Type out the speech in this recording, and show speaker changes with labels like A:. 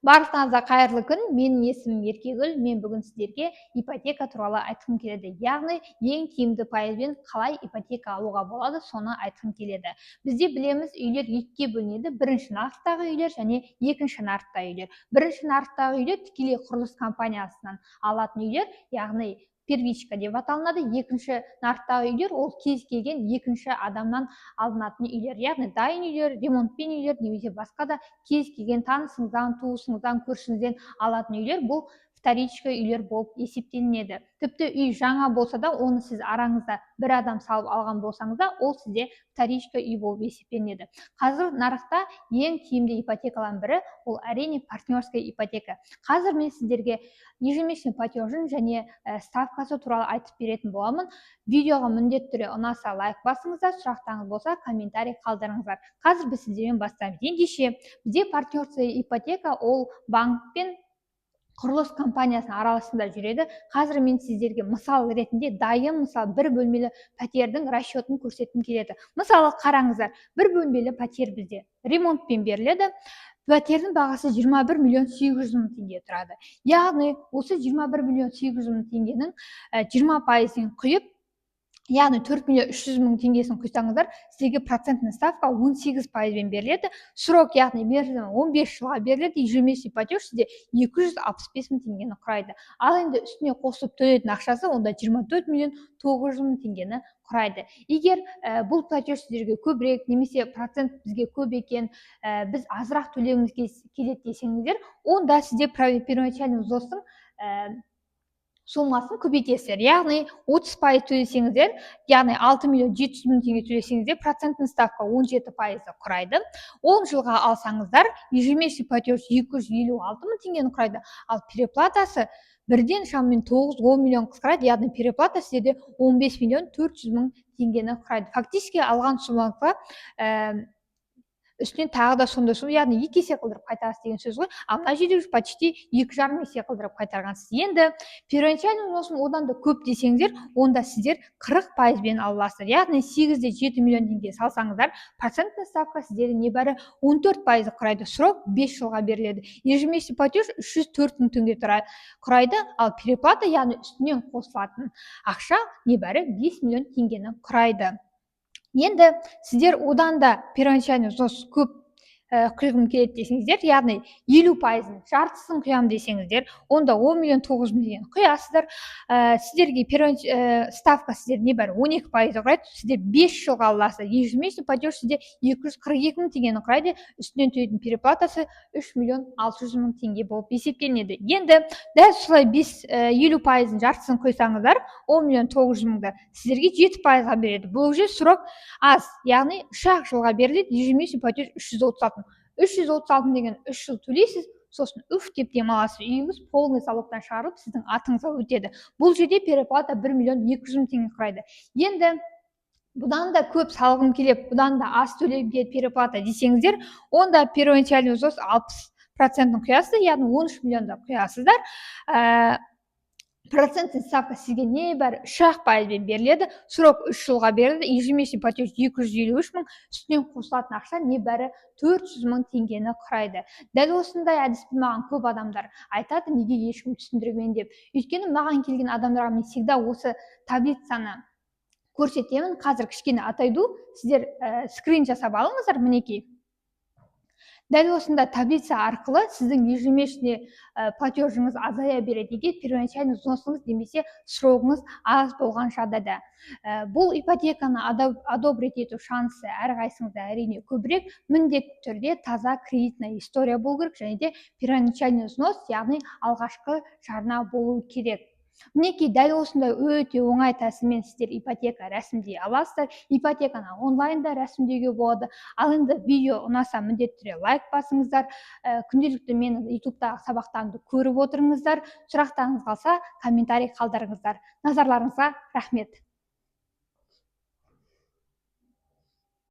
A: Баршаңызға қайырлы күн. Менің есімім Еркегүл. Мен бүгін сіздерге ипотека туралы айтқым келеді. Яғни ең тиімді пайызбен қалай ипотека алуға болады, соны айтқым келеді. Бізде білеміз, үйлер екіге бөлінеді. Бірінші нарықтағы үйлер және екінші нарықтағы үйлер. Бірінші нарықтағы үйлер тікелей құрылыс компаниясынан алатын үйлер, яғни первичка деп аталынады. Екінші нарықтағы үйлер ол кез келген екінші адамнан алынатын үйлер, яғни дайын үйлер, ремонтпен үйлер немесе басқа да кез келген танысыңыздан, туысыңыздан, көршіңізден алатын үйлер бұл вторичка үйлер болып есептелінеді. Тіпті үй жаңа болса да, оны сіз араңызда бір адам салып алған болсаңыз да, ол сізде вторичка үй болып есептелінеді. Қазір нарықта ең тиімді ипотекалардың бірі ол әрине партнерская ипотека. Қазір мен сіздерге ежемесячный платежын және ставкасы туралы айтып беретін боламын. Видеоға міндетті түрде ұнаса лайк басыңыздар, сұрақтарыңыз болса комментарий қалдырыңыздар. Қазір біз сіздермен бастаймыз. Ендеше бізде партнерская ипотека ол банкпен құрылыс компаниясының арасында жүреді. Қазір мен сіздерге мысал ретінде дайын мысал бір бөлмелі пәтердің расчетін көрсеткім келеді. Мысалы қараңыздар, бір бөлмелі пәтер бізде ремонтпен беріледі. Пәтердің бағасы 21 миллион 800 мың теңге тұрады. Яғни осы 21 миллион 800 мың теңгенің 20%-ын құйып, яғни 4 миллион 300 мың теңгесін құйсаңыздар, сізге процентный ставка 18%-бен беріледі. Срок, яғни мерзімі 15 жылға беріледі. Ежемесячный платеж сізде 265 мың теңгені құрайды. Ал енді үстіне қосып төлейтін ақшасы онда 24 миллион 900 мың теңгені құрайды. Егер бұл платеж сіздерге көбірек немесе процент бізге көп екен, біз азырақ төлеуіміз келеді десеңіздер, онда сізде первоначальный взностың сомасын көбейтесіздер. Яғни 30% төлесеңіздер, яғни 6 миллион 700 мың теңге төлесеңіздер, процентный ставка 17% құрайды. 10 жылға алсаңыздар, ежемесячный платеж 256 мың теңгені құрайды. Ал переплатасы бірден шамамен 9-10 миллион қысқарады, яғни переплата сізде 15 миллион 400 мың теңгені құрайды. Фактически алған сомаға үстінен тағы да сондай сум, яғни 2 есе қылдырып қайтарасыз деген сөз ғой. Ал мына жерде почти 2,5 есе қылдырып қайтарғансыз. Енді первоначальный взносым одан да көп десеңіздер, онда сіздер 40%-бен аласыздар. Яғни 8-де 7 миллион теңге салсаңыздар, процентный ставка сіздерде небәрі 14% құрайды. Срок 5 жылға беріледі. Ежемесячный платеж 304 мың теңге құрайды, ал переплата, яғни үстінен қосылатын ақша небәрі 5 миллион теңгені құрайды. Енді сіздер одан да первоначальный взнос көп құйғым келеді десеңіздер, яғни 50%-ын жартысын құям десеңіздер, онда 10 миллион 900 мың теңгені құясыздар. Сіздерге ставка сіздер небәрі 12% құрайды, сіздер 5 жылға аласыздар. Ежемесячный платеж сізде 242 мың теңгені құрайды, үстінен төлейтін переплатасы 3 миллион 600 мың теңге болып есептелінеді. Енді дәл солай 50%-ын жартысын құйсаңыздар, 10 миллион 900 мыңды сіздерге 7%-ға береді. Бұл уже срок аз, яғни 3 жылға беріледі. Ежемесячный платеж 336 деген 3 жыл төлейсіз, сосын деп демаласыз. Үйіңіз полный залогтан шығарылып, сіздің атыңызға өтеді. Бұл жерде переплата 1 миллион 200 мың теңге құрайды. Енді бұдан да көп салғым келіп, бұдан да аз төлеуім келеді переплата десеңіздер, онда первоначальный взнос 60%-ын құясыздар, яғни 13 миллионда құясыздар. Процентный ставка сізге небәрі 3%-бен беріледі, срок 3 жылға беріледі, ежемесячный платеж 253 мың, үстінен қосылатын ақша небәрі 400 мың теңгені құрайды. Дәл осындай әдіспен маған көп адамдар айтады, неге ешкім түсіндірмеген деп. Өйткені маған келген адамдарға мен всегда осы таблицаны көрсетемін. Қазір кішкене атайды, сіздер скрин жасап алыңыздар, мінекей. Дәл осында таблица арқылы сіздің ежемесячный платежыңыз азая береді, егер первоначальный взносыңыз немесе срогыңыз аз болған жағдайда. Бұл ипотеканы одобрить ету шансы әрқайсыңызда әрине көбірек, міндетті түрде таза кредитная история болу керек, және де первоначальный взнос, яғни алғашқы жарна болу керек. Мінекей дәл осындай өте оңай тәсілмен сіздер ипотека рәсімдей аласыздар. Ипотеканы онлайнда рәсімдеуге болады. Ал енді видео ұнаса міндетті түрде лайк басыңыздар. Күнделікті менің ютубтағы сабақтарымды көріп отырыңыздар. Сұрақтарыңыз қалса комментарий қалдырыңыздар. Назарларыңызға рахмет.